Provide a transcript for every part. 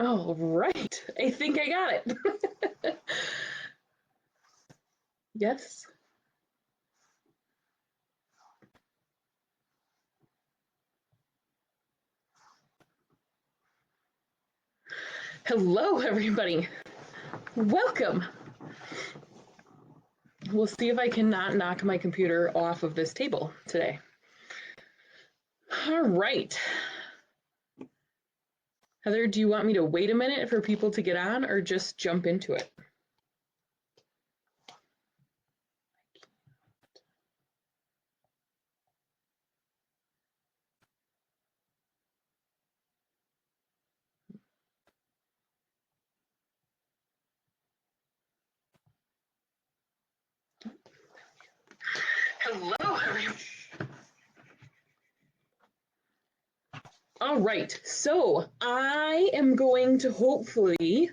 All right, I think I got it. Yes. Hello, everybody. Welcome. We'll see if I cannot knock my computer off of this table today. All right. Heather, do you want me to wait a minute for people to get on or just jump into it? Hello, everyone. All right, so I am going to hopefully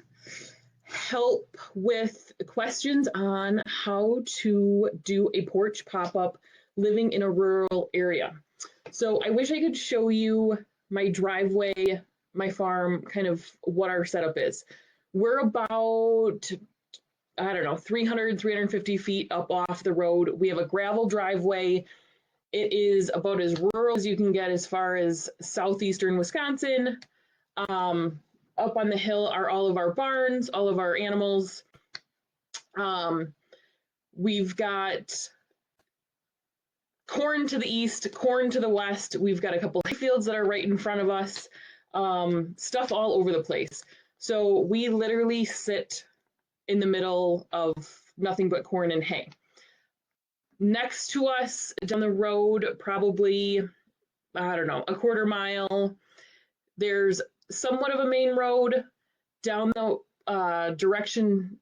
help with questions on how to do a porch pop-up living in a rural area. So I wish I could show you my driveway, my farm, kind of what our setup is. We're about, I don't know, 300, 350 feet up off the road. We have a gravel driveway. It is about as rural as you can get as far as southeastern Wisconsin. Up on the hill are all of our barns, all of our animals. We've got corn to the east, corn to the west. We've got a couple of fields that are right in front of us. Stuff all over the place. So we literally sit in the middle of nothing but corn and hay. Next to us down the road, probably, I don't know, a quarter mile, there's somewhat of a main road. Down the direction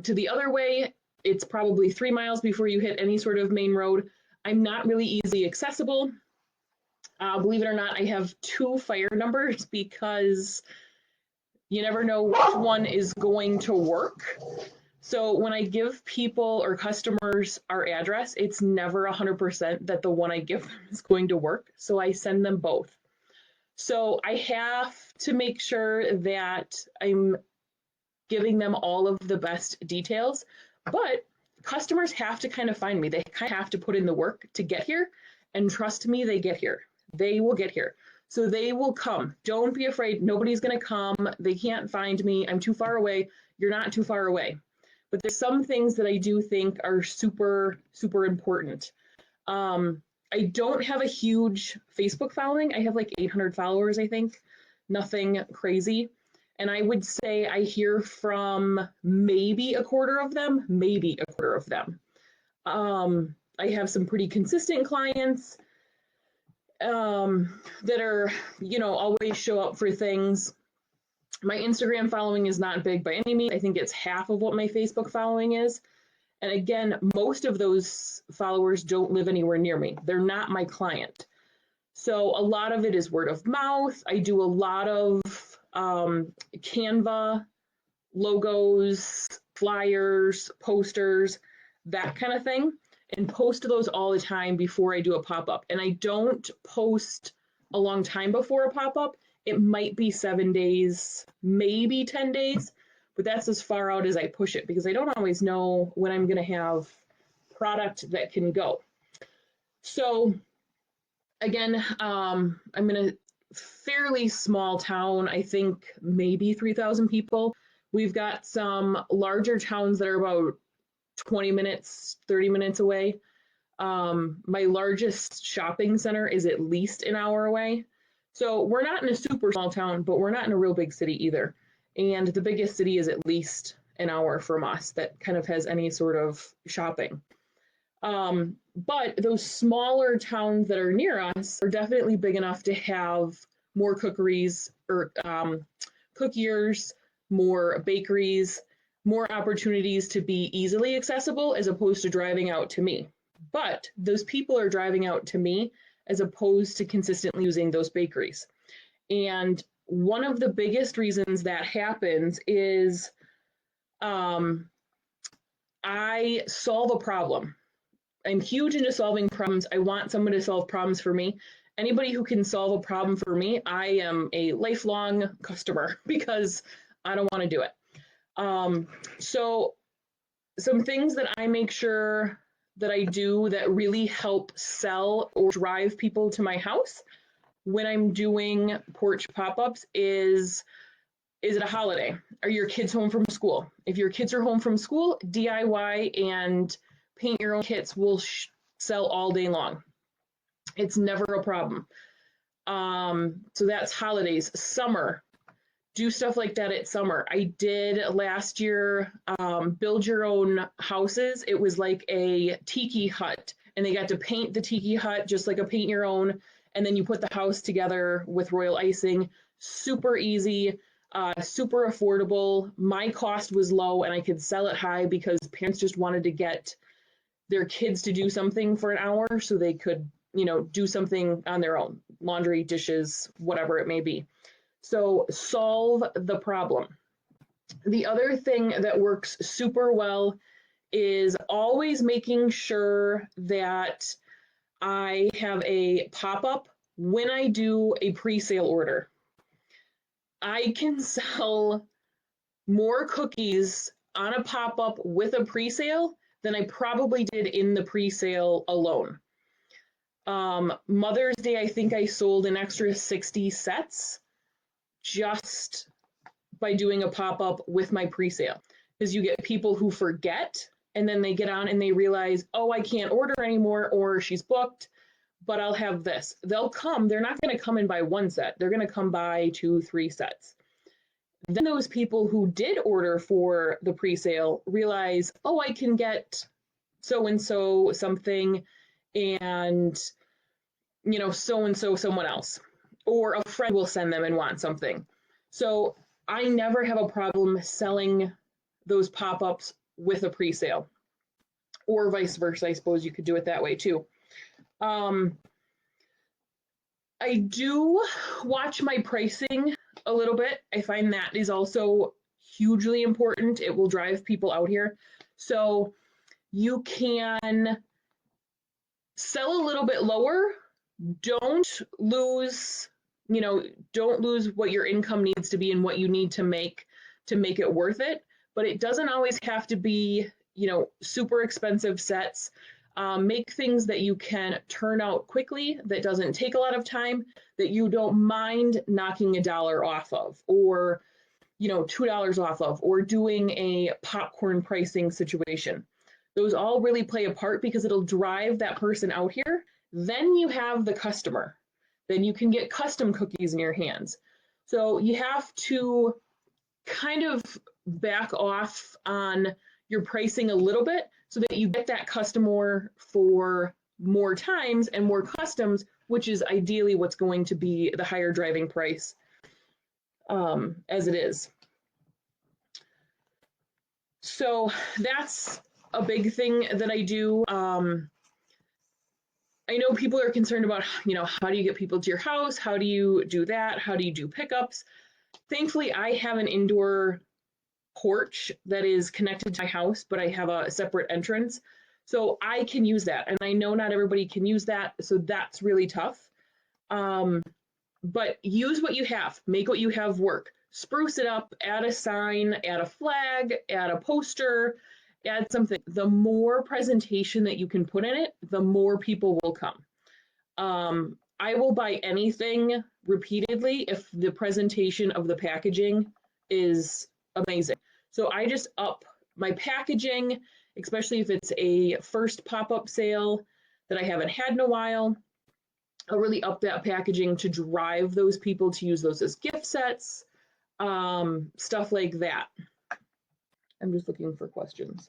to the other way, it's probably 3 miles before you hit any sort of main road. I'm not really easily accessible. Believe it or not, I have 2 fire numbers because you never know which one is going to work. So when I give people or customers our address, it's never 100% that the one I give them is going to work. So I send them both. So I have to make sure that I'm giving them all of the best details, but customers have to kind of find me. They kind of have to put in the work to get here, and trust me, they get here. They will get here. So they will come. Don't be afraid. Nobody's going to come. They can't find me. I'm too far away. You're not too far away. But there's some things that I do think are super, super important. I don't have a huge Facebook following. I have like 800 followers, I think. Nothing crazy. And I would say I hear from maybe a quarter of them, maybe a quarter of them. I have some pretty consistent clients that are, always show up for things. My Instagram following is not big by any means. I think it's half of what my Facebook following is. And again, most of those followers don't live anywhere near me. They're not my client. So a lot of it is word of mouth. I do a lot of Canva, logos, flyers, posters, that kind of thing, and post those all the time before I do a pop-up. And I don't post a long time before a pop-up. It might be 7 days, maybe 10 days, but that's as far out as I push it because I don't always know when I'm going to have product that can go. So again, I'm in a fairly small town, I think maybe 3,000 people. We've got some larger towns that are about 20 minutes, 30 minutes away. My largest shopping center is at least an hour away. So we're not in a super small town, but we're not in a real big city either. And the biggest city is at least an hour from us that kind of has any sort of shopping. But those smaller towns that are near us are definitely big enough to have more cookeries or cookiers, more bakeries, more opportunities to be easily accessible as opposed to driving out to me. but those people are driving out to me as opposed to consistently using those bakeries. And one of the biggest reasons that happens is I solve a problem. I'm huge into solving problems. I want someone to solve problems for me. Anybody who can solve a problem for me, I am a lifelong customer because I don't want to do it. So some things that I make sure that I do that really help sell or drive people to my house when I'm doing porch pop-ups is it a holiday? Are your kids home from school? If your kids are home from school, DIY and paint your own kits will sell all day long. It's never a problem. So that's holidays. Summer, do stuff like that at summer. I did last year, build your own houses. It was like a tiki hut, and they got to paint the tiki hut just like a paint your own, and then you put the house together with royal icing. Super easy, super affordable. My cost was low, and I could sell it high because parents just wanted to get their kids to do something for an hour so they could, do something on their own, laundry, dishes, whatever it may be. So solve the problem. The other thing that works super well is always making sure that I have a pop-up when I do a pre-sale order. I can sell more cookies on a pop-up with a pre-sale than I probably did in the pre-sale alone. Mother's Day, I think I sold an extra 60 sets just by doing a pop-up with my pre-sale, because you get people who forget and then they get on and they realize, oh, I can't order anymore, or she's booked, but I'll have this. They'll come. They're not going to come and buy one set. They're going to come buy 2, 3 sets. Then those people who did order for the pre-sale realize, oh, I can get so-and-so something and, so-and-so someone else, or a friend will send them and want something. So I never have a problem selling those pop-ups with a pre-sale, or vice versa. I suppose you could do it that way too. I do watch my pricing a little bit. I find that is also hugely important. It will drive people out here. So you can sell a little bit lower. Don't lose what your income needs to be and what you need to make it worth it. But it doesn't always have to be, super expensive sets. Make things that you can turn out quickly, that doesn't take a lot of time, that you don't mind knocking $1 off of, or, $2 off of, or doing a popcorn pricing situation. Those all really play a part because it'll drive that person out here. Then you have the customer. Then you can get custom cookies in your hands. So you have to kind of back off on your pricing a little bit so that you get that customer for more times and more customs, which is ideally what's going to be the higher driving price as it is. So that's a big thing that I do. I know people are concerned about, how do you get people to your house? How do you do that? How do you do pickups? Thankfully, I have an indoor porch that is connected to my house, but I have a separate entrance. So I can use that. And I know not everybody can use that. So that's really tough. But use what you have. Make what you have work. Spruce it up, add a sign, add a flag, add a poster, add something. The more presentation that you can put in it, the more people will come. I will buy anything repeatedly if the presentation of the packaging is amazing. So I just up my packaging, especially if it's a first pop-up sale that I haven't had in a while. I'll really up that packaging to drive those people to use those as gift sets, stuff like that. I'm just looking for questions.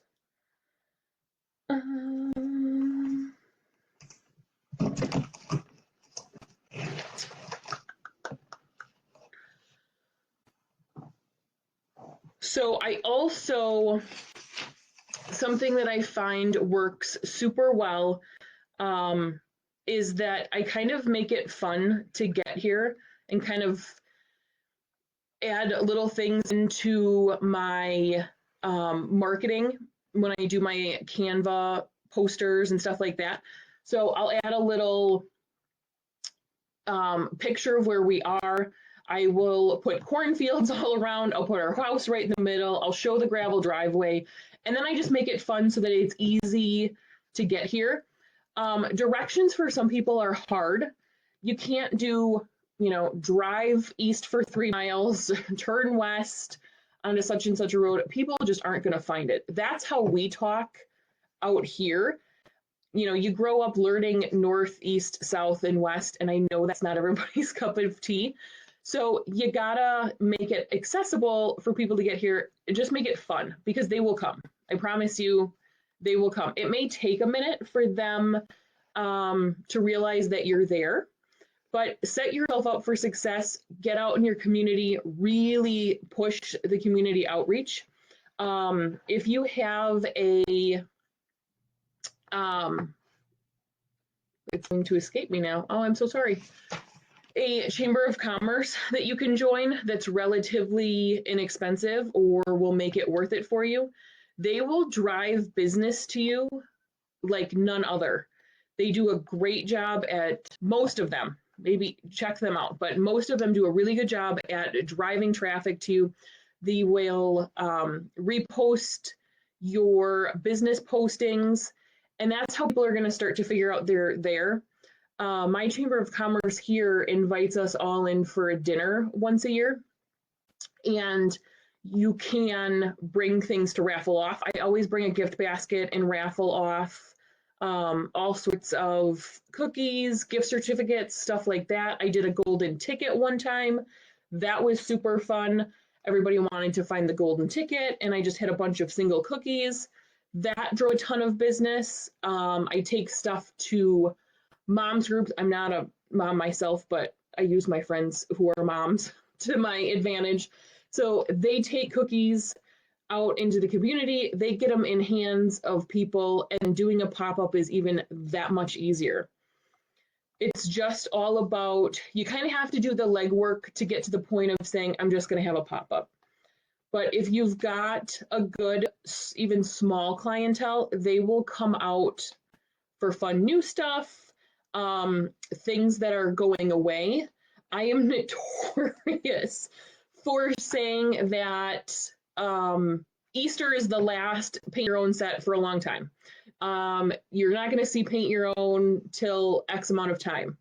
So I also something that I find works super well is that I kind of make it fun to get here and kind of add little things into my marketing when I do my Canva posters and stuff like that. So I'll add a little picture of where we are. I will put cornfields all around. I'll put our house right in the middle. I'll show the gravel driveway. And then I just make it fun so that it's easy to get here. Directions for some people are hard. You can't do, drive east for 3 miles, turn west onto such and such a road. People just aren't going to find it. That's how we talk out here. You grow up learning north, east, south, and west, and I know that's not everybody's cup of tea. So you gotta make it accessible for people to get here. Just make it fun because they will come. I promise you, they will come. It may take a minute for them to realize that you're there, but set yourself up for success. Get out in your community, really push the community outreach. If you have it's going to escape me now. Oh, I'm so sorry. A chamber of commerce that you can join that's relatively inexpensive or will make it worth it for you. They will drive business to you like none other. They do a great job at, most of them, maybe check them out, but most of them do a really good job at driving traffic to you. They will repost your business postings, and that's how people are going to start to figure out they're there. My Chamber of Commerce here invites us all in for a dinner once a year, and you can bring things to raffle off. I always bring a gift basket and raffle off all sorts of cookies, gift certificates, stuff like that. I did a golden ticket one time. That was super fun. Everybody wanted to find the golden ticket, and I just had a bunch of single cookies. That drew a ton of business. I take stuff to moms groups. I'm not a mom myself, but I use my friends who are moms to my advantage. So they take cookies out into the community, they get them in hands of people, and doing a pop-up is even that much easier. It's just all about, you kind of have to do the legwork to get to the point of saying, I'm just going to have a pop-up. But if you've got a good, even small clientele, they will come out for fun new stuff, things that are going away. I am notorious for saying that Easter is the last paint your own set for a long time. You're not going to see paint your own till X amount of time.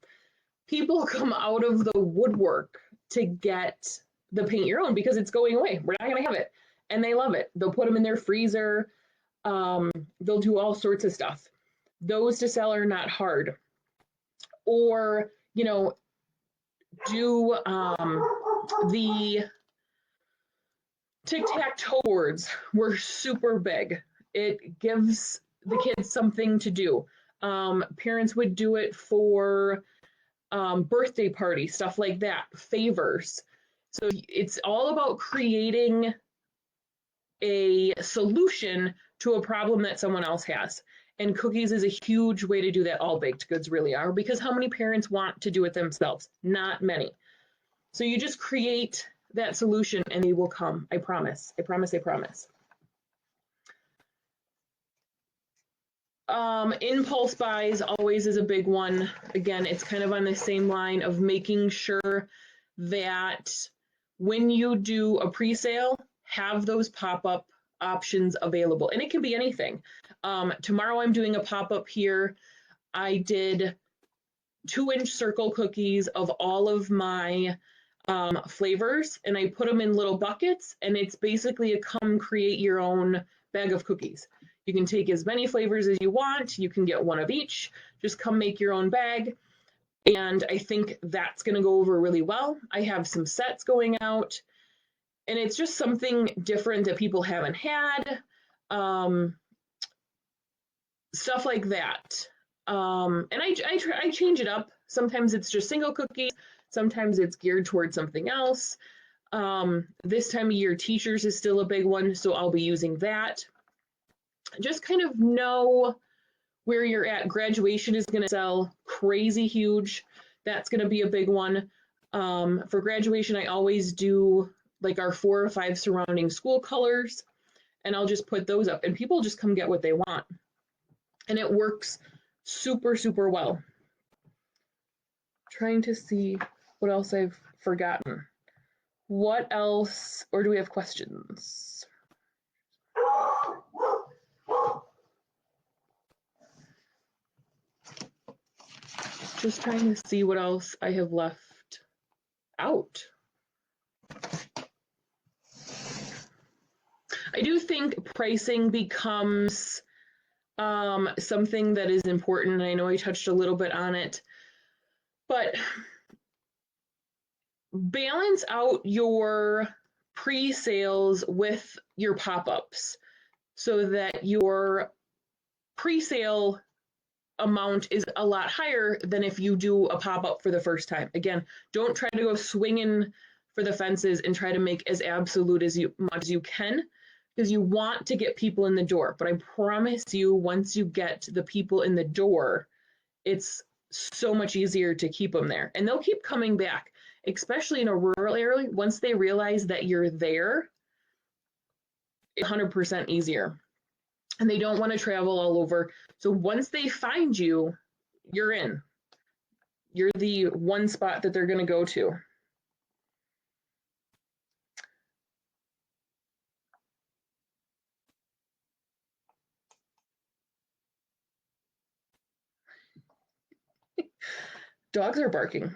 People come out of the woodwork to get the paint your own because it's going away. We're not going to have it. And they love it. They'll put them in their freezer. They'll do all sorts of stuff. Those to sell are not hard. Or, do the tic-tac-toe boards were super big. It gives the kids something to do. Parents would do it for birthday parties, stuff like that, favors. So it's all about creating a solution to a problem that someone else has. And cookies is a huge way to do that. All baked goods really are, because how many parents want to do it themselves? Not many. So you just create that solution and they will come. I promise. I promise. I promise. Impulse buys always is a big one. Again, it's kind of on the same line of making sure that when you do a pre-sale, have those pop-up options available. And it can be anything. Tomorrow I'm doing a pop-up here. I did 2-inch circle cookies of all of my flavors, and I put them in little buckets, and it's basically a come create your own bag of cookies. You can take as many flavors as you want. You can get one of each. Just come make your own bag. And I think that's going to go over really well. I have some sets going out, and it's just something different that people haven't had. Stuff like that. And I change it up. Sometimes it's just single cookies. Sometimes it's geared towards something else. This time of year, teachers is still a big one, so I'll be using that. just kind of know where you're at. Graduation is going to sell crazy huge. That's going to be a big one. For graduation, I always do like our 4 or 5 surrounding school colors, and I'll just put those up, and people just come get what they want. And it works super, super well. Trying to see what else I've forgotten. What else, or do we have questions? Just trying to see what else I have left out. I do think pricing becomes something that is important. I know I touched a little bit on it, but balance out your pre-sales with your pop-ups so that your pre-sale amount is a lot higher than if you do a pop-up for the first time. Again, don't try to go swinging for the fences and try to make as absolute as much as you can, because you want to get people in the door. But I promise you, once you get the people in the door, it's so much easier to keep them there. And they'll keep coming back, especially in a rural area. Once they realize that you're there, it's 100% easier. And they don't want to travel all over. So once they find you, you're in. You're the one spot that they're going to go to. Dogs are barking.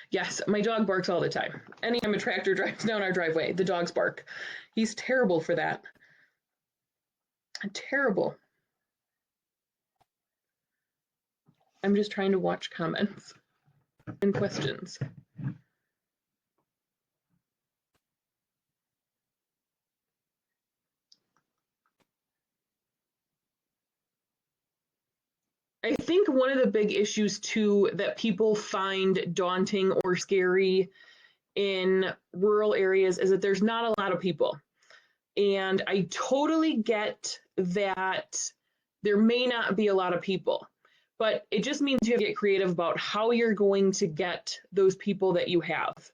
Yes, my dog barks all the time. Anytime a tractor drives down our driveway, the dogs bark. He's terrible for that. Terrible. I'm just trying to watch comments and questions. I think one of the big issues too that people find daunting or scary in rural areas is that there's not a lot of people. And I totally get that there may not be a lot of people, but it just means you have to get creative about how you're going to get those people that you have.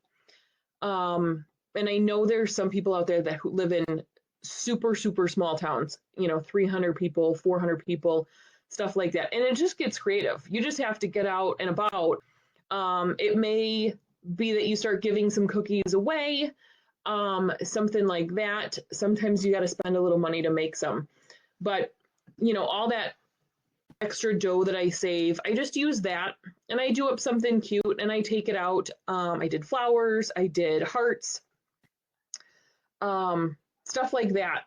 And I know there's some people out there that live in super, super small towns, 300 people, 400 people, stuff like that. And it just gets creative. You just have to get out and about. It may be that you start giving some cookies away, something like that. Sometimes you got to spend a little money to make some. But, all that extra dough that I save, I just use that and I do up something cute and I take it out. I did flowers, I did hearts, stuff like that.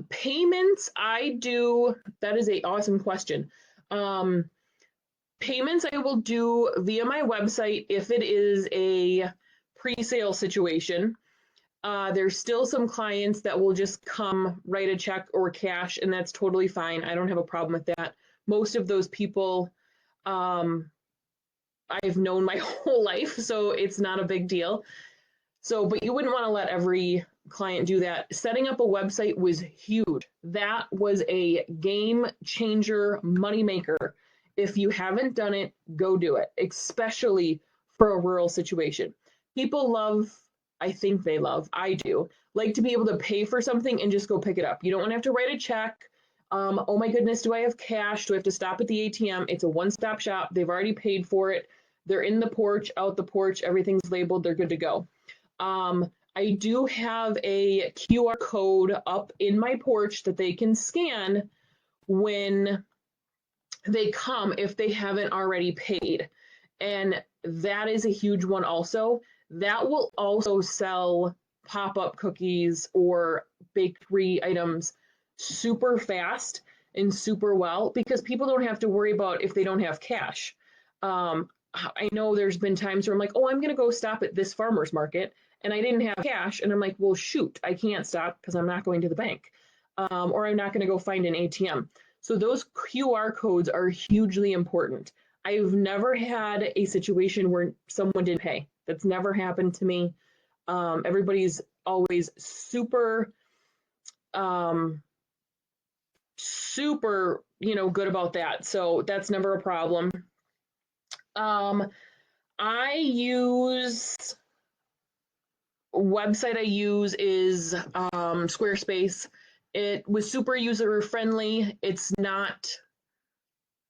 Payments, I do, that is an awesome question. Payments I will do via my website if it is a pre-sale situation. There's still some clients that will just come write a check or cash, and that's totally fine. I don't have a problem with that. Most of those people I've known my whole life, so it's not a big deal. So, but you wouldn't want to let every client do that. Setting up a website was huge. That was a game changer, money maker. If you haven't done it, go do it, especially for a rural situation. People love, I think they love, I do, like to be able to pay for something and just go pick it up. You don't want to have to write a check. Oh my goodness, do I have cash? Do I have to stop at the ATM? It's a one-stop shop. They've already paid for it. They're in the porch, out the porch, everything's labeled, they're good to go. I do have a QR code up in my porch that they can scan when they come if they haven't already paid. And that is a huge one also. That will also sell pop-up cookies or bakery items super fast and super well because people don't have to worry about if they don't have cash. I know there's been times where I'm like, oh, I'm going to go stop at this farmer's market and I didn't have cash. And I'm like, well, shoot, I can't stop because I'm not going to the bank or I'm not going to go find an ATM. So those QR codes are hugely important. I've never had a situation where someone didn't pay. That's never happened to me. Everybody's always super, super, good about that. So that's never a problem. Website I use is Squarespace. It was super user friendly. It's not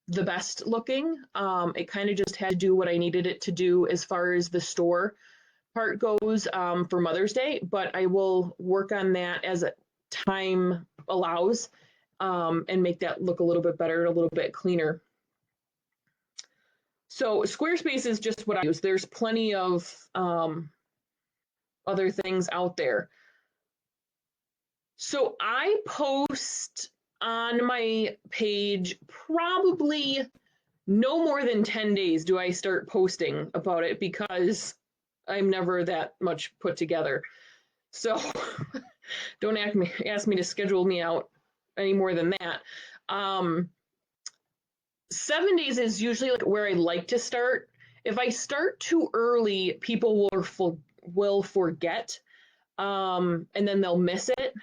the best looking. It kind of just had to do what I needed it to do as far as the store part goes for Mother's Day, but I will work on that as time allows and make that look a little bit better, a little bit cleaner. So Squarespace is just what I use. There's plenty of other things out there. So I post on my page probably no more than 10 days do I start posting about it because I'm never that much put together. So don't ask me to schedule me out any more than that. 7 days is usually like where I like to start. If I start too early, people will forget, and then they'll miss it,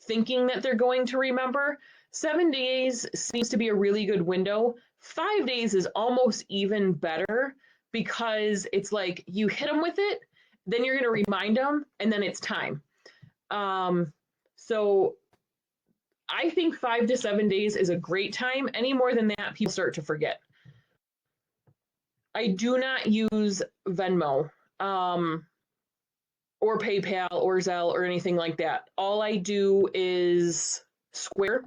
thinking that they're going to remember. 7 days seems to be a really good window. 5 days is almost even better because it's like you hit them with it, then you're going to remind them, and then it's time. So I think 5 to 7 days is a great time. Any more than that, people start to forget. I do not use Venmo or PayPal or Zelle or anything like that. All I do is Square.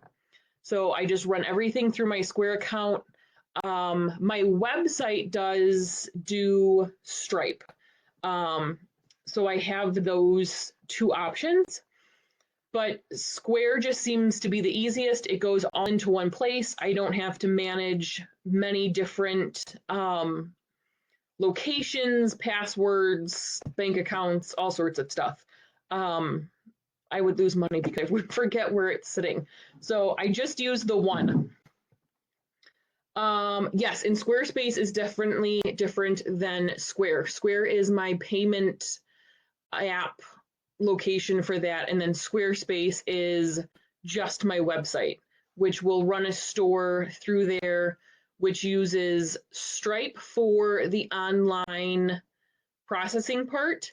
So I just run everything through my Square account. My website does do Stripe. So I have those two options. But Square just seems to be the easiest. It goes all into one place. I don't have to manage many different locations, passwords, bank accounts, all sorts of stuff. I would lose money because I would forget where it's sitting. So I just use the one. Yes, and Squarespace is definitely different than Square. Square is my payment app location for that, and then Squarespace is just my website, which will run a store through there, which uses Stripe for the online processing part,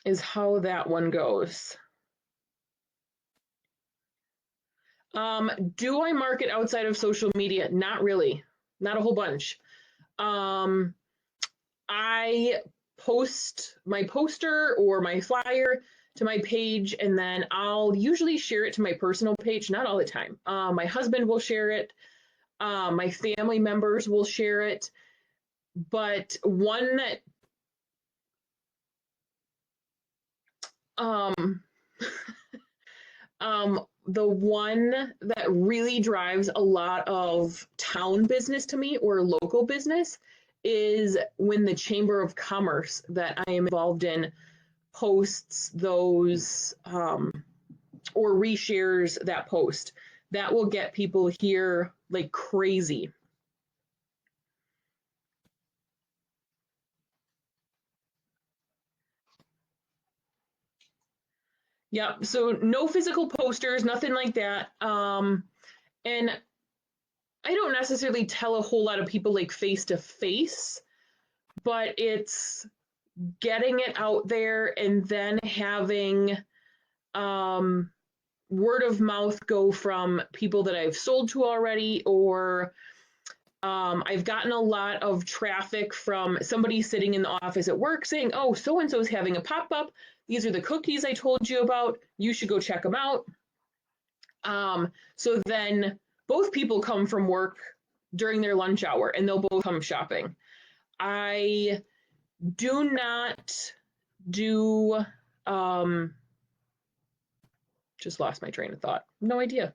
is how that one goes. Do I market outside of social media? Not really, not a whole bunch. I post my poster or my flyer to my page, and then I'll usually share it to my personal page, not all the time. My husband will share it. My family members will share it. But one that the one that really drives a lot of town business to me or local business is when the Chamber of Commerce that I am involved in posts those or reshares that post. That will get people here like crazy. Yep, so no physical posters, nothing like that. And I don't necessarily tell a whole lot of people like face to face, but it's getting it out there and then having word of mouth go from people that I've sold to already, or I've gotten a lot of traffic from somebody sitting in the office at work saying, oh, so-and-so is having a pop-up. These are the cookies I told you about. You should go check them out. So then both people come from work during their lunch hour and they'll both come shopping. I do not do, just lost my train of thought. No idea.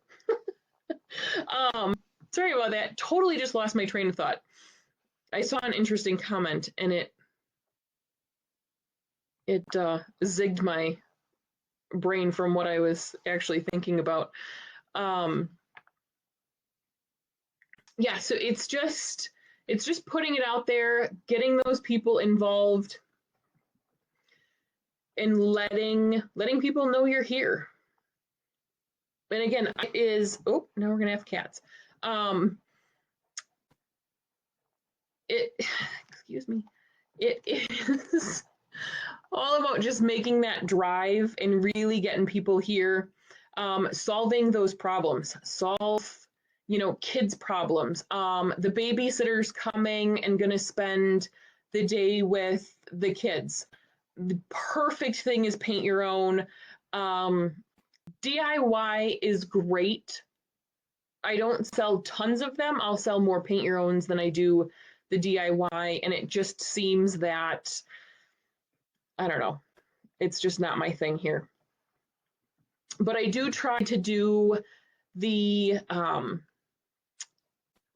Sorry about that. Totally just lost my train of thought. I saw an interesting comment and it zigged my brain from what I was actually thinking about. Yeah, so it's just putting it out there, getting those people involved. and letting people know you're here. And again, it is, oh, now we're gonna have cats. It, excuse me, it is all about just making that drive and really getting people here, solving those problems, kids' problems. The babysitter's coming and gonna spend the day with the kids. The perfect thing is paint your own. DIY is great. I don't sell tons of them. I'll sell more paint your owns than I do the DIY, and it just seems that, I don't know, it's just not my thing here. But I do try to do the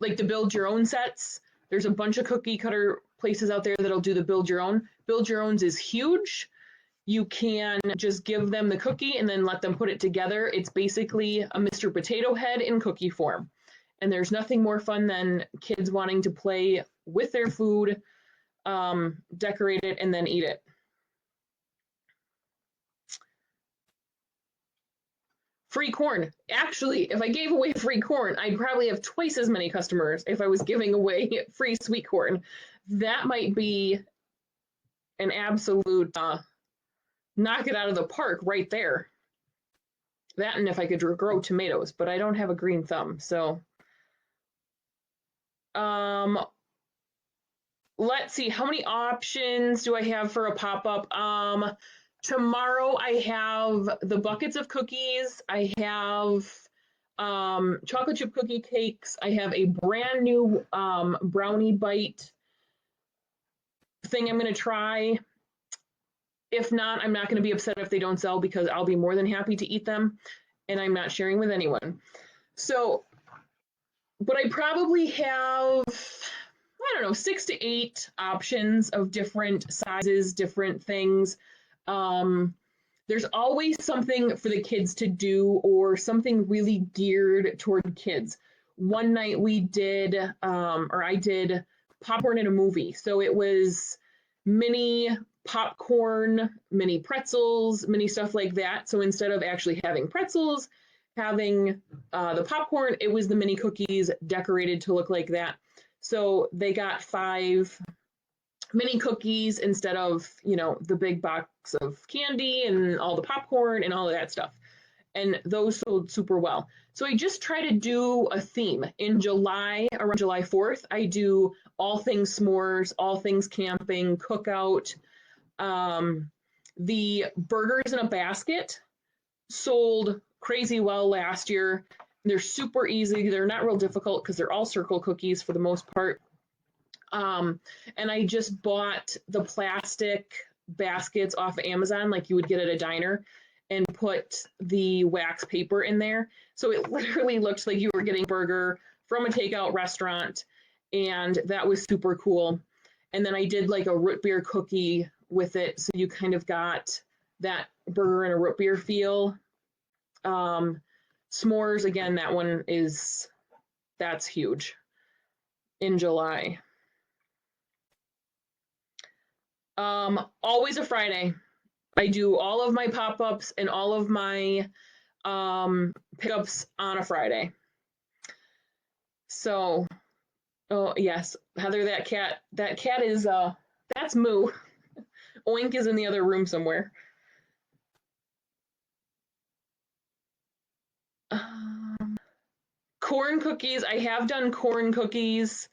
like the build your own sets. There's a bunch of cookie cutter places out there that'll do the build your own. Build your owns is huge. You can just give them the cookie and then let them put it together. It's basically a Mr. Potato Head in cookie form. And there's nothing more fun than kids wanting to play with their food, decorate it, and then eat it. Free corn. Actually, if I gave away free corn, I'd probably have twice as many customers if I was giving away free sweet corn. That might be an absolute knock it out of the park right there. That and if I could grow tomatoes, but I don't have a green thumb, so. Let's see, how many options do I have for a pop-up? Tomorrow I have the buckets of cookies. I have chocolate chip cookie cakes. I have a brand new brownie bite thing I'm going to try. If not, I'm not going to be upset if they don't sell because I'll be more than happy to eat them and I'm not sharing with anyone. So, but I probably have, I don't know, 6 to 8 options of different sizes, different things. There's always something for the kids to do or something really geared toward kids. One night we did, or I did popcorn in a movie. So it was mini popcorn, mini pretzels, mini stuff like that. So instead of actually having pretzels, having the popcorn, it was the mini cookies decorated to look like that. So they got 5 mini cookies instead of, the big box of candy and all the popcorn and all of that stuff. And those sold super well. So I just try to do a theme. In July, around July 4th, I do all things s'mores, all things camping, cookout. The burgers in a basket sold crazy well last year. They're super easy. They're not real difficult because they're all circle cookies for the most part. And I just bought the plastic baskets off of Amazon like you would get at a diner and put the wax paper in there. So it literally looked like you were getting a burger from a takeout restaurant, and that was super cool. And then I did like a root beer cookie with it, so you kind of got that burger and a root beer feel. S'mores, again, that's huge in July. Always a Friday. I do all of my pop-ups and all of my pickups on a Friday. So, oh yes, Heather, that cat is that's Moo. Oink is in the other room somewhere. Corn cookies. I have done corn cookies.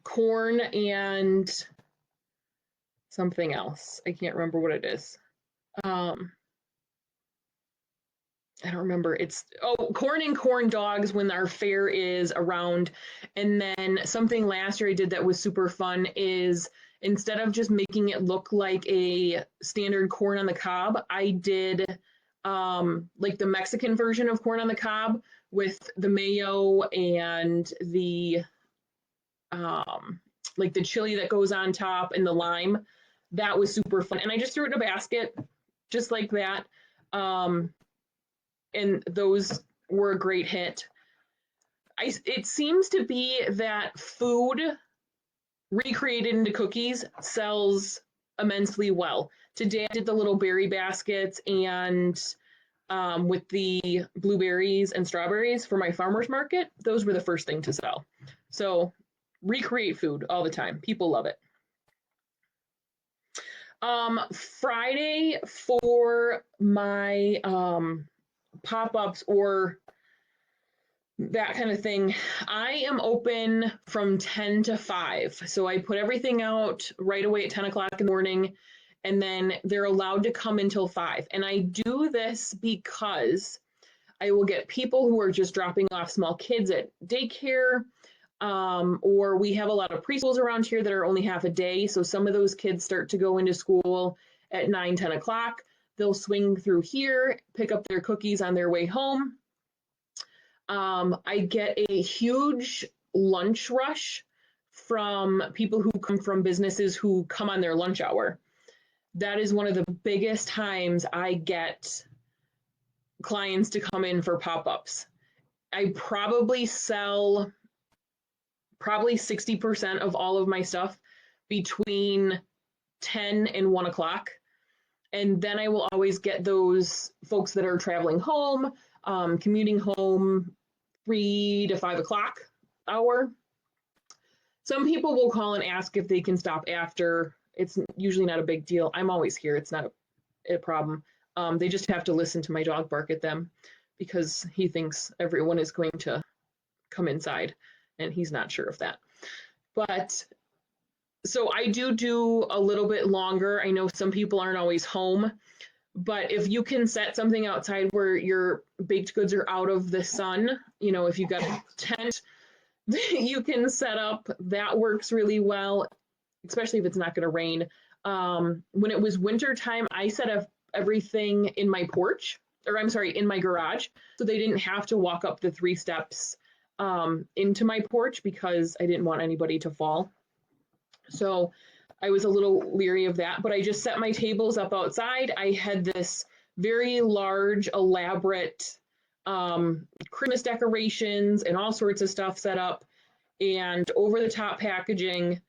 Corn and something else. I can't remember what it is. I don't remember. It's corn and corn dogs when our fair is around. And then something last year I did that was super fun is instead of just making it look like a standard corn on the cob, I did like the Mexican version of corn on the cob with the mayo and the like the chili that goes on top and the lime. That was super fun. And I just threw it in a basket just like that. And those were a great hit. It seems to be that food recreated into cookies sells immensely well. Today I did the little berry baskets and with the blueberries and strawberries for my farmer's market. Those were the first thing to sell. So recreate food all the time. People love it. Friday for my pop-ups or that kind of thing, I am open from 10 to 5. So I put everything out right away at 10 o'clock in the morning, and then they're allowed to come until 5. And I do this because I will get people who are just dropping off small kids at daycare, or we have a lot of preschools around here that are only half a day. So some of those kids start to go into school at 9, 10 o'clock. They'll swing through here, pick up their cookies on their way home. I get a huge lunch rush from people who come from businesses who come on their lunch hour. That is one of the biggest times I get clients to come in for pop-ups. I probably sell 60% of all of my stuff between 10 and 1 o'clock. And then I will always get those folks that are traveling home, commuting home 3 to 5 o'clock hour. Some people will call and ask if they can stop after. It's usually not a big deal. I'm always here. It's not a problem. They just have to listen to my dog bark at them because he thinks everyone is going to come inside, and he's not sure of that. But so I do a little bit longer. I know some people aren't always home, but if you can set something outside where your baked goods are out of the sun, you know, if you've got a tent that you can set up, that works really well, especially if it's not going to rain. When it was winter time, I set up everything in my porch, or I'm sorry, in my garage, so they didn't have to walk up the 3 steps into my porch because I didn't want anybody to fall. So I was a little leery of that, but I just set my tables up outside. I had this very large, elaborate Christmas decorations and all sorts of stuff set up and over-the-top packaging,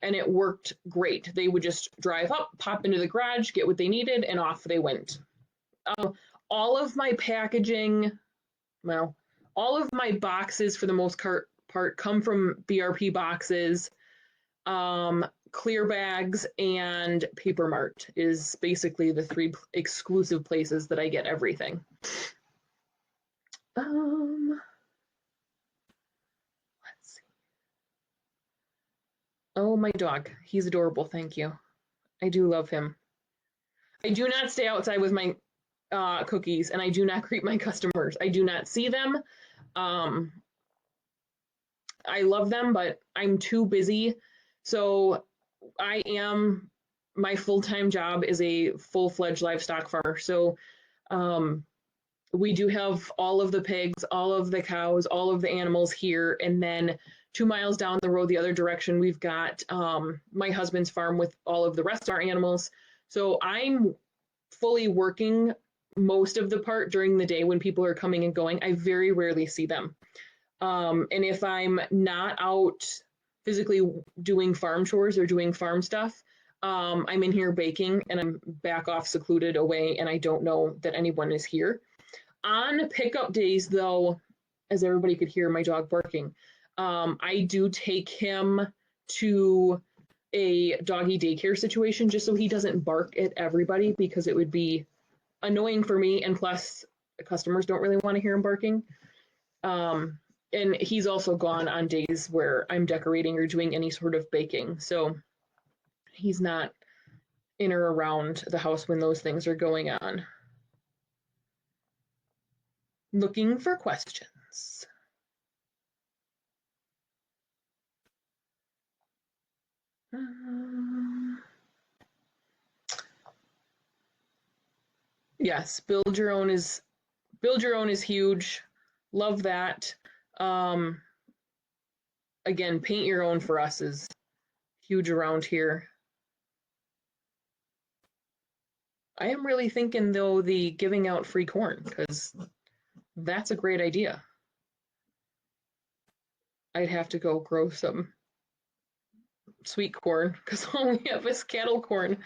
and it worked great. They would just drive up, pop into the garage, get what they needed, and off they went. All of my packaging, well, all of my boxes for the most part come from BRP boxes. Clear Bags and Paper Mart is basically the 3 exclusive places that I get everything. Let's see. Oh, my dog. He's adorable. Thank you. I do love him. I do not stay outside with my cookies, and I do not greet my customers. I do not see them. I love them, but I'm too busy. So my full-time job is a full-fledged livestock farmer. So we do have all of the pigs, all of the cows, all of the animals here. And then 2 miles down the road, the other direction, we've got my husband's farm with all of the rest of our animals. So I'm fully working most of the part during the day when people are coming and going. I very rarely see them. And if I'm not out physically doing farm chores or doing farm stuff, I'm in here baking and I'm back off secluded away and I don't know that anyone is here. On pickup days though, as everybody could hear my dog barking, I do take him to a doggy daycare situation just so he doesn't bark at everybody because it would be annoying for me, and plus the customers don't really want to hear him barking. And he's also gone on days where I'm decorating or doing any sort of baking. So he's not in or around the house when those things are going on. Looking for questions. Yes, build your own is huge. Love that. Again, paint your own for us is huge around here. I am really thinking though the giving out free corn, because that's a great idea. I'd have to go grow some sweet corn because all we have is cattle corn.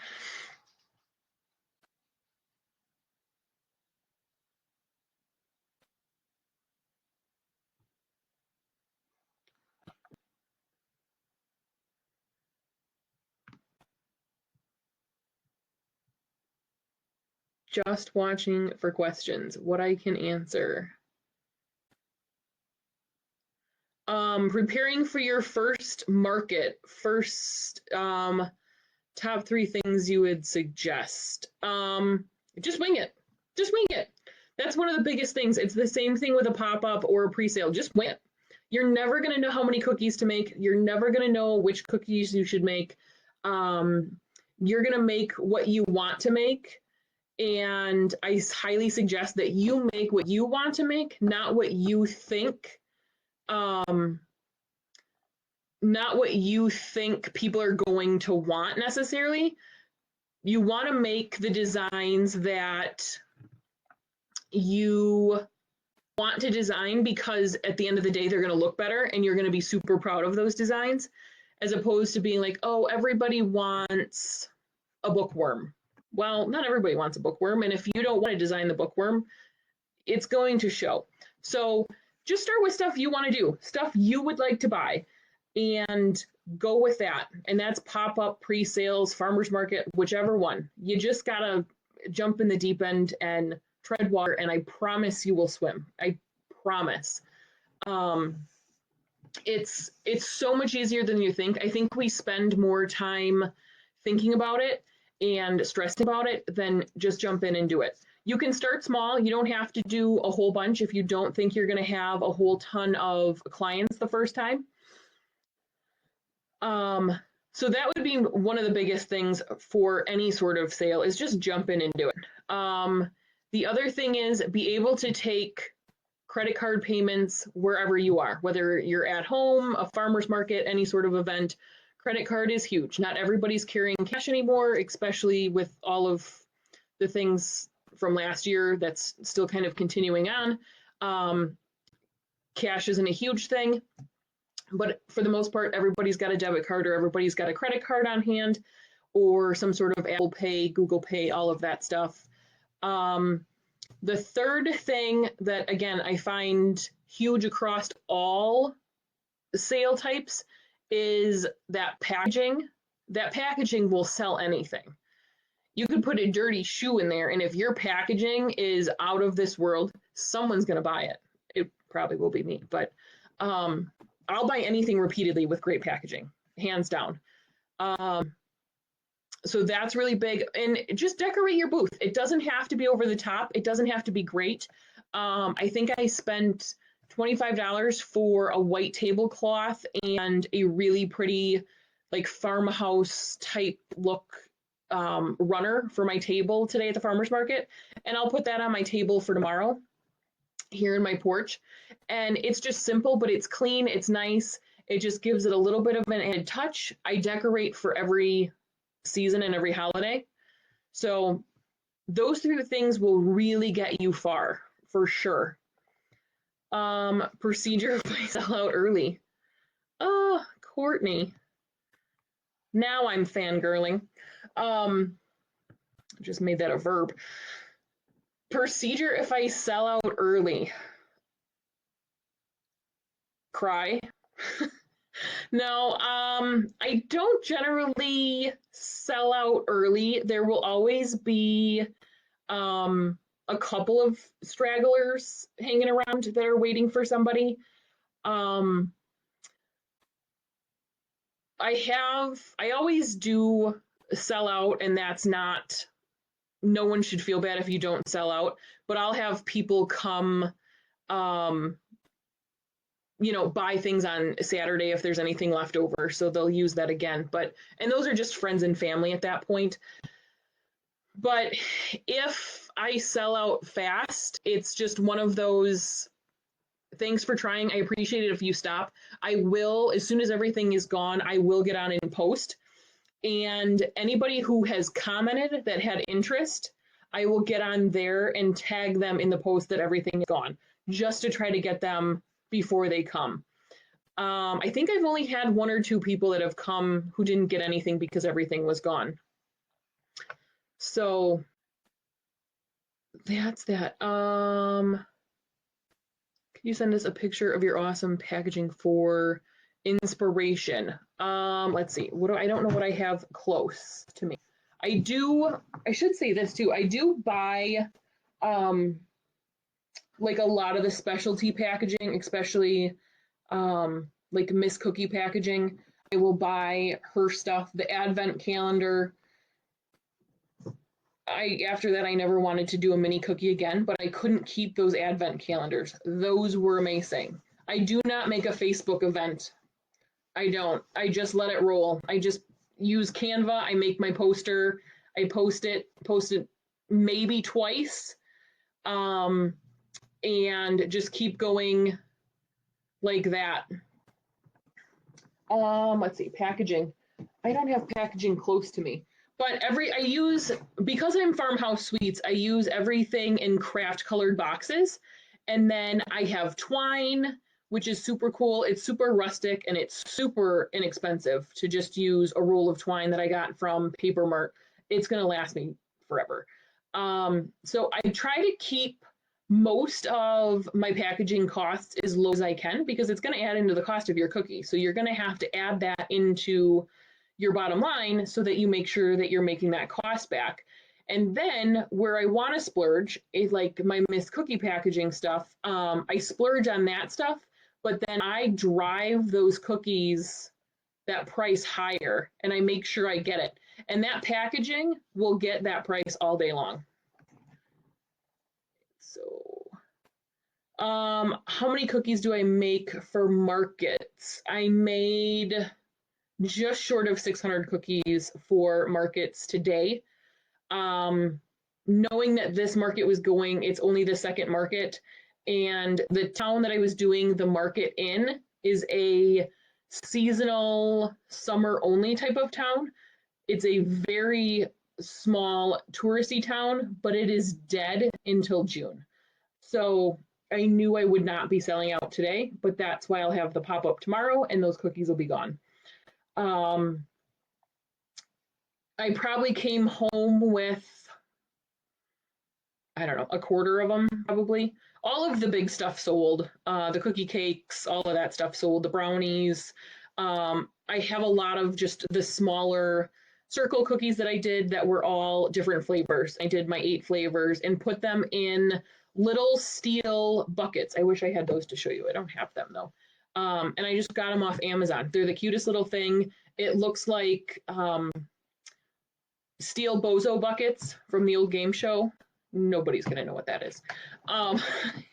Just watching for questions, what I can answer. Preparing for your first market, top 3 things you would suggest. Just wing it. Just wing it. That's one of the biggest things. It's the same thing with a pop-up or a pre-sale. Just wing it. You're never going to know how many cookies to make. You're never going to know which cookies you should make. You're going to make what you want to make. And I highly suggest that you make what you want to make, not what you think. Not what you think people are going to want necessarily. You want to make the designs that you want to design because at the end of the day, they're going to look better and you're going to be super proud of those designs, as opposed to being like, oh, everybody wants a bookworm. Well, not everybody wants a bookworm. And if you don't want to design the bookworm, it's going to show. So just start with stuff you want to do, stuff you would like to buy, and go with that. And that's pop-up, pre-sales, farmers market, whichever one. You just got to jump in the deep end and tread water, and I promise you will swim. I promise. It's so much easier than you think. I think we spend more time thinking about it and stressing about it than just jump in and do it. You can start small. You don't have to do a whole bunch if you don't think you're going to have a whole ton of clients the first time. So that would be one of the biggest things for any sort of sale, is just jump in and do it. The other thing is be able to take credit card payments wherever you are, whether you're at home, a farmer's market, any sort of event. Credit card is huge. Not everybody's carrying cash anymore, especially with all of the things from last year that's still kind of continuing on. Cash isn't a huge thing, but for the most part, everybody's got a debit card or everybody's got a credit card on hand, or some sort of Apple Pay, Google Pay, all of that stuff. The third thing that, again, I find huge across all sale types is that packaging. That packaging will sell anything. You could put a dirty shoe in there, and if your packaging is out of this world, someone's going to buy it. It probably will be me, but I'll buy anything repeatedly with great packaging, hands down. So that's really big. And just decorate your booth. It doesn't have to be over the top. It doesn't have to be great. I think I spent $25 for a white tablecloth and a really pretty, like, farmhouse type look runner for my table today at the farmer's market. And I'll put that on my table for tomorrow here in my porch. And it's just simple, but it's clean. It's nice. It just gives it a little bit of an added touch. I decorate for every season and every holiday. So those 3 things will really get you far, for sure. Procedure if I sell out early. Oh, Courtney. Now I'm fangirling. Just made that a verb. Procedure if I sell out early. Cry. No, I don't generally sell out early. There will always be a couple of stragglers hanging around that are waiting for somebody. I always do sell out, and that's not, no one should feel bad if you don't sell out, but I'll have people come, buy things on Saturday if there's anything left over, so they'll use that again. And those are just friends and family at that point. But if I sell out fast, it's just one of those, thanks for trying. I appreciate it if you stop. I will, as soon as everything is gone, I will get on and post. And anybody who has commented that had interest, I will get on there and tag them in the post that everything is gone, just to try to get them before they come. I think I've only had one or two people that have come who didn't get anything because everything was gone. So that's that. Can you send us a picture of your awesome packaging for inspiration? Let's see. I don't know what I have close to me. I should say this too. I do buy like a lot of the specialty packaging, especially like Miss Cookie packaging. I will buy her stuff, the advent calendar. After that I never wanted to do a mini cookie again, but I couldn't keep those advent calendars. Those were amazing. I do not make a Facebook event. I don't. I just let it roll. I just use Canva. I make my poster. I post it maybe twice. And just keep going like that. Let's see, packaging. I don't have packaging close to me, but because I'm Farmhouse Sweets, I use everything in craft colored boxes. And then I have twine, which is super cool. It's super rustic and it's super inexpensive to just use a roll of twine that I got from Paper Mart. It's going to last me forever. So I try to keep most of my packaging costs as low as I can because it's going to add into the cost of your cookie. So you're going to have to add that into your bottom line so that you make sure that you're making that cost back. And then where I want to splurge is like my Miss Cookie packaging stuff. I splurge on that stuff, but then I drive those cookies that price higher and I make sure I get it. And that packaging will get that price all day long. So, how many cookies do I make for markets? I made just short of 600 cookies for markets today. Knowing that this market was going, it's only the second market, and the town that I was doing the market in is a seasonal, summer only type of town. It's a very small touristy town, but it is dead until June. So I knew I would not be selling out today, but that's why I'll have the pop-up tomorrow and those cookies will be gone. I probably came home with, I don't know, a quarter of them probably. All of the big stuff sold, the cookie cakes, all of that stuff sold, the brownies. I have a lot of just the smaller circle cookies that I did that were all different flavors. I did my 8 flavors and put them in little steel buckets. I wish I had those to show you. I don't have them though. And I just got them off Amazon. They're the cutest little thing. It looks like steel bozo buckets from the old game show. Nobody's going to know what that is.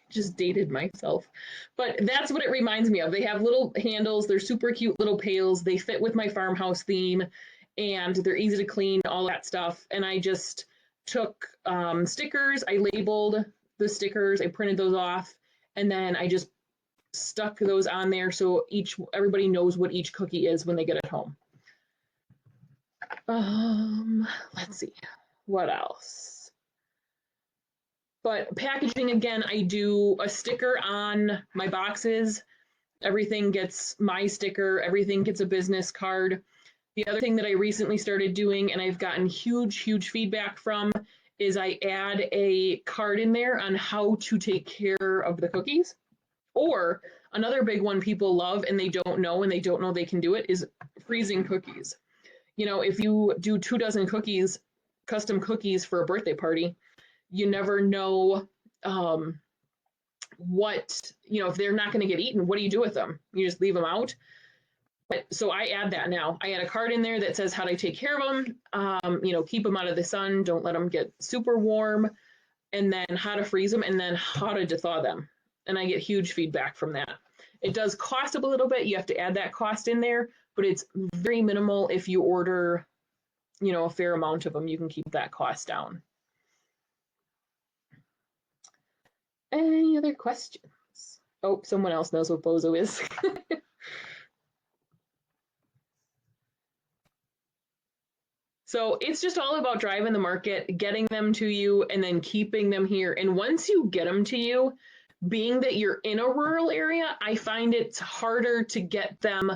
Just dated myself. But that's what it reminds me of. They have little handles. They're super cute little pails. They fit with my farmhouse theme. And they're easy to clean, all that stuff. And I just took stickers. I labeled the stickers. I printed those off. And then I just stuck those on there so everybody knows what each cookie is when they get it home. Let's see. What else? But packaging, again, I do a sticker on my boxes. Everything gets my sticker. Everything gets a business card. The other thing that I recently started doing, and I've gotten huge feedback from, is I add a card in there on how to take care of the cookies. Or another big one people love and they don't know they can do it is freezing cookies. You know, if you do 24 cookies, custom cookies for a birthday party, you never know if they're not going to get eaten, what do you do with them? You just leave them out. But so I add that now. I add a card in there that says how to take care of them, keep them out of the sun, don't let them get super warm, and then how to freeze them, and then how to thaw them. And I get huge feedback from that. It does cost a little bit. You have to add that cost in there, but it's very minimal. If you order, a fair amount of them, you can keep that cost down. Any other questions? Oh, someone else knows what bozo is. So it's just all about driving the market, getting them to you, and then keeping them here. And once you get them to you, being that you're in a rural area, I find it's harder to get them.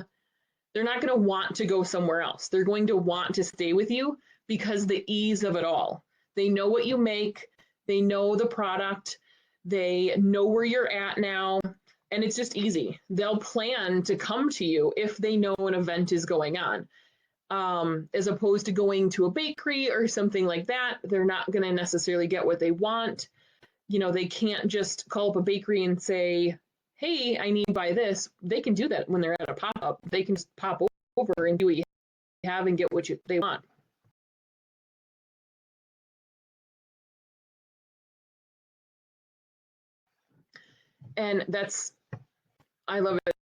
They're not going to want to go somewhere else. They're going to want to stay with you because the ease of it all. They know what you make, they know the product, they know where you're at now, and it's just easy. They'll plan to come to you if they know an event is going on. As opposed to going to a bakery or something like that, they're not going to necessarily get what they want. You know, they can't just call up a bakery and say, hey, I need to buy this. They can do that when they're at a pop-up. They can just pop over and do what you have and get what they want. And I love it.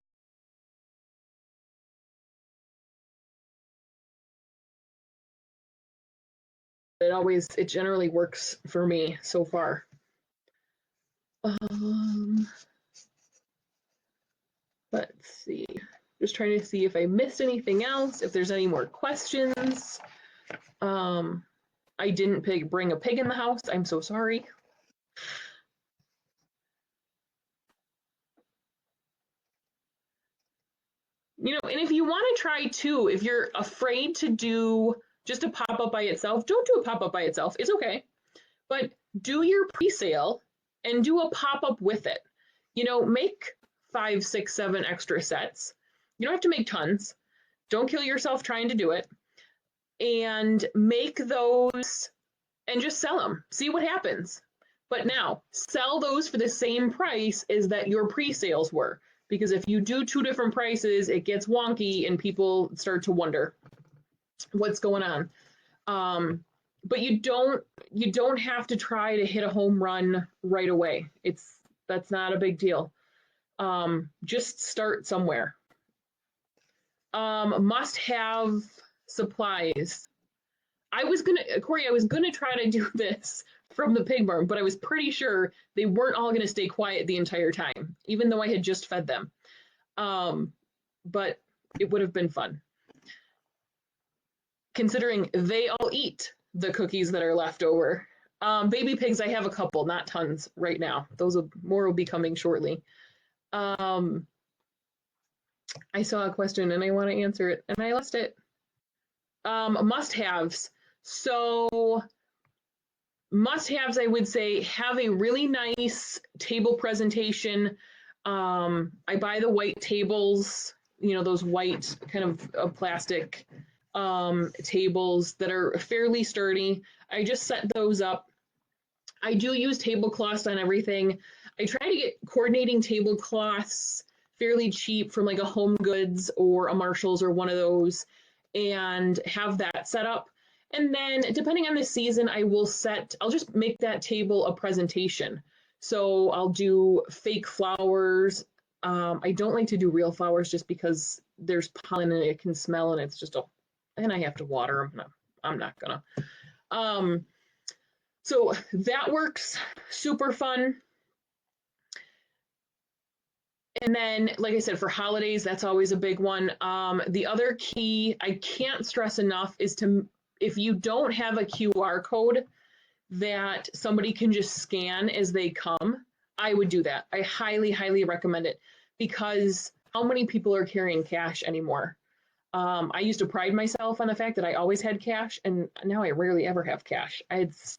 It generally works for me so far. Let's see. Just trying to see if I missed anything else, if there's any more questions. I didn't bring a pig in the house. I'm so sorry. You know, and if you want to try too, if you're afraid to do just a pop-up by itself, don't do a pop-up by itself. It's okay. But do your pre-sale and do a pop-up with it. You know, make 5, 6, 7 extra sets. You don't have to make tons. Don't kill yourself trying to do it. And make those and just sell them. See what happens. But now, sell those for the same price as that your pre-sales were. Because if you do 2 different prices, it gets wonky and people start to wonder what's going on. But you don't have to try to hit a home run right away. That's not a big deal. Just start somewhere. Must have supplies. Corey, I was gonna try to do this from the pig barn, but I was pretty sure they weren't all gonna stay quiet the entire time, even though I had just fed them. But it would have been fun. Considering they all eat the cookies that are left over. Baby pigs, I have a couple, not tons right now. More will be coming shortly. I saw a question and I want to answer it and I lost it. Must-haves. So must-haves, I would say, have a really nice table presentation. I buy the white tables, you know, those white kind of plastic tables that are fairly sturdy. I just set those up. I do use tablecloths on everything. I try to get coordinating tablecloths fairly cheap from like a Home Goods or a Marshalls or one of those, and have that set up. And then depending on the season, I'll just make that table a presentation. So I'll do fake flowers. I don't like to do real flowers just because there's pollen and it can smell and it's just and I have to water them. No, I'm not gonna. So that works super fun. And then, like I said, for holidays, that's always a big one. The other key I can't stress enough is if you don't have a QR code that somebody can just scan as they come, I would do that. I highly, highly recommend it, because how many people are carrying cash anymore? I used to pride myself on the fact that I always had cash, and now I rarely ever have cash. It's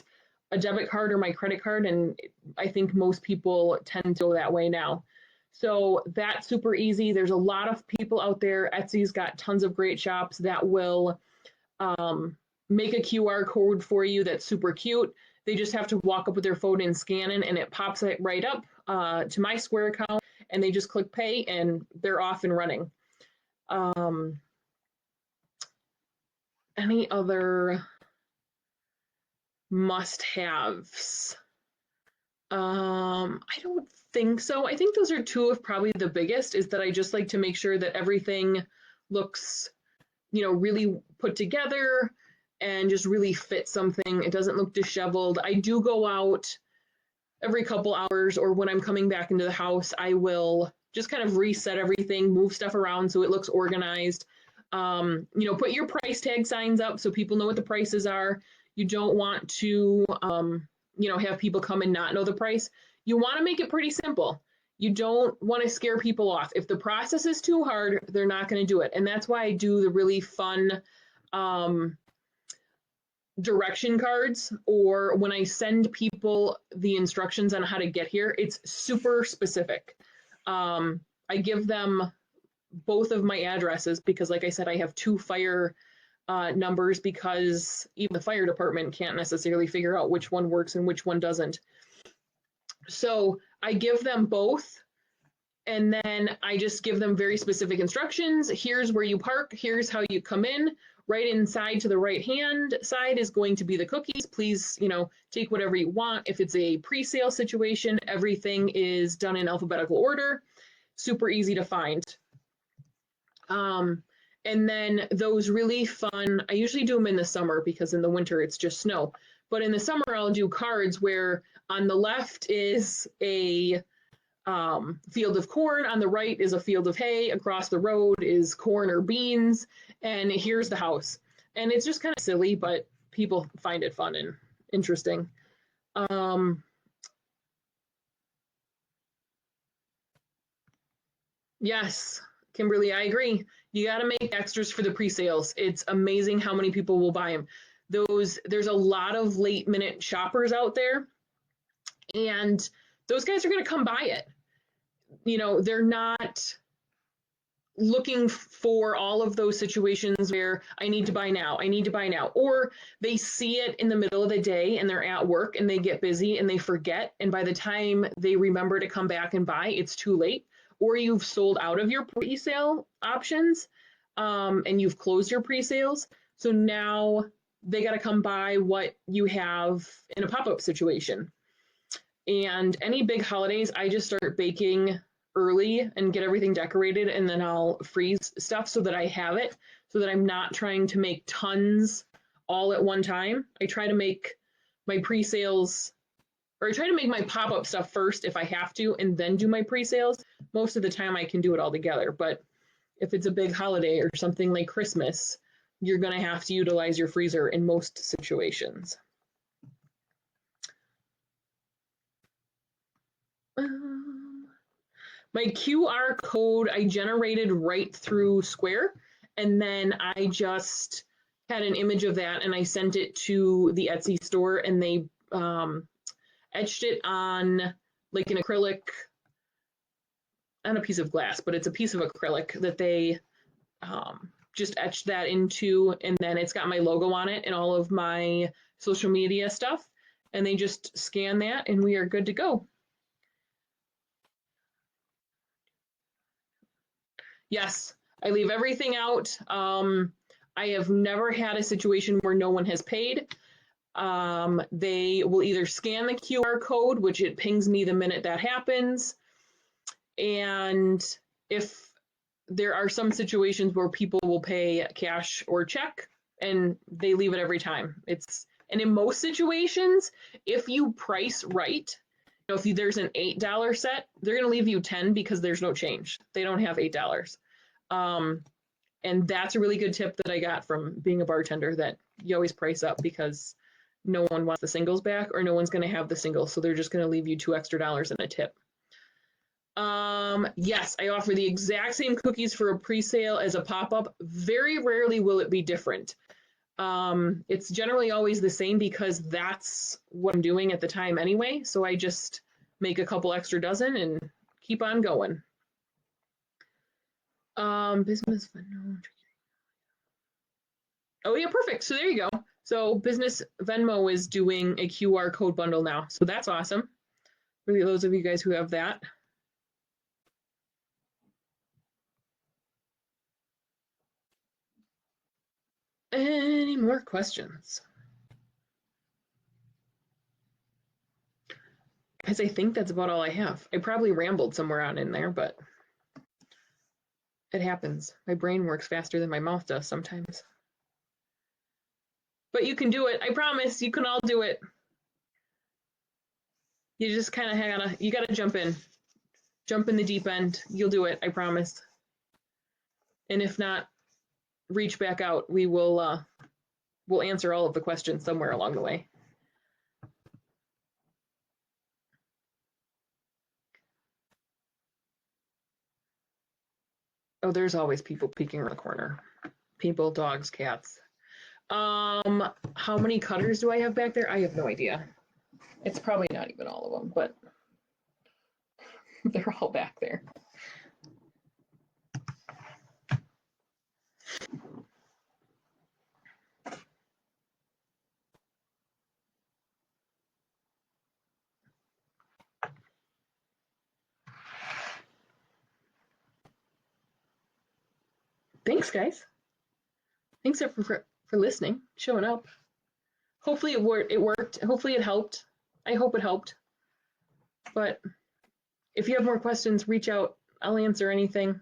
a debit card or my credit card, and I think most people tend to go that way now. So that's super easy. There's a lot of people out there. Etsy's got tons of great shops that will make a QR code for you that's super cute. They just have to walk up with their phone and scan it, and it pops it right up to my Square account, and they just click pay, and they're off and running. Any other must-haves? I don't think so. I think those are 2 of probably the biggest, is that I just like to make sure that everything looks, you know, really put together and just really fit something. It doesn't look disheveled. I do go out every couple hours, or when I'm coming back into the house, I will just kind of reset everything, move stuff around so it looks organized. You know, put your price tag signs up so people know what the prices are. You don't want to have people come and not know the price. You want to make it pretty simple. You don't want to scare people off. If the process is too hard, they're not going to do it. And that's why I do the really fun direction cards, or when I send people the instructions on how to get here, it's super specific. I give them both of my addresses because, like I said, I have 2 fire numbers because even the fire department can't necessarily figure out which one works and which one doesn't. So I give them both, and then I just give them very specific instructions. Here's where you park. Here's how you come in. Right inside to the right hand side is going to be the cookies. Please, take whatever you want. If it's a pre-sale situation, everything is done in alphabetical order. Super easy to find. And then those really fun, I usually do them in the summer because in the winter it's just snow. But in the summer, I'll do cards where on the left is a field of corn, on the right is a field of hay, across the road is corn or beans, and here's the house. And it's just kind of silly, but people find it fun and interesting. Yes, Kimberly, I agree. You got to make extras for the pre-sales. It's amazing how many people will buy them. There's a lot of late minute shoppers out there, and those guys are going to come buy it. They're not looking for all of those situations where I need to buy now, or they see it in the middle of the day and they're at work and they get busy and they forget. And by the time they remember to come back and buy, it's too late, or you've sold out of your pre-sale options and you've closed your pre-sales. So now they got to come buy what you have in a pop-up situation. And any big holidays, I just start baking early and get everything decorated, and then I'll freeze stuff so that I have it, so that I'm not trying to make tons all at one time. I try to make my pre-sales, or I try to make my pop-up stuff first if I have to, and then do my pre-sales. Most of the time I can do it all together, but if it's a big holiday or something like Christmas, you're going to have to utilize your freezer in most situations. My QR code I generated right through Square, and then I just had an image of that and I sent it to the Etsy store, and they etched it on like an acrylic, on a piece of glass, but it's a piece of acrylic that they just etched that into, and then it's got my logo on it and all of my social media stuff, and they just scan that and we are good to go. Yes, I leave everything out. I have never had a situation where no one has paid. They will either scan the QR code, which it pings me the minute that happens. And if there are some situations where people will pay cash or check, and they leave it every time. And in most situations, if you price right, if there's an $8 set, they're going to leave you 10 because there's no change. They don't have $8. And that's a really good tip that I got from being a bartender, that you always price up because no one wants the singles back, or no one's going to have the singles. So they're just going to leave you $2 extra in a tip. Yes, I offer the exact same cookies for a pre-sale as a pop-up. Very rarely will it be different. It's generally always the same because that's what I'm doing at the time anyway. So I just make a couple extra dozen and keep on going. Business Venmo. Oh yeah, perfect. So there you go. So Business Venmo is doing a QR code bundle now. So that's awesome. For those of you guys who have that. Any more questions? Because I think that's about all I have. I probably rambled somewhere on in there, but it happens. My brain works faster than my mouth does sometimes. But you can do it. I promise you can all do it. You just kind of you gotta jump in. Jump in the deep end. You'll do it, I promise. And if not, reach back out. We'll answer all of the questions somewhere along the way. Oh, there's always people peeking around the corner. People, dogs, cats. How many cutters do I have back there? I have no idea. It's probably not even all of them, but they're all back there. Thanks, guys. Thanks for listening, showing up. Hopefully it worked. Hopefully it helped. I hope it helped. But if you have more questions, reach out. I'll answer anything.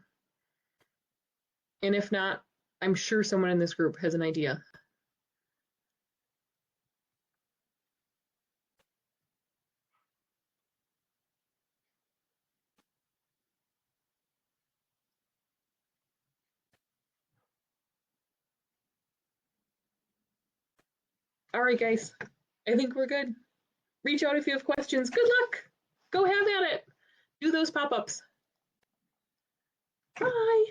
And if not, I'm sure someone in this group has an idea. All right, guys. I think we're good. Reach out if you have questions. Good luck. Go have at it. Do those pop-ups. Bye.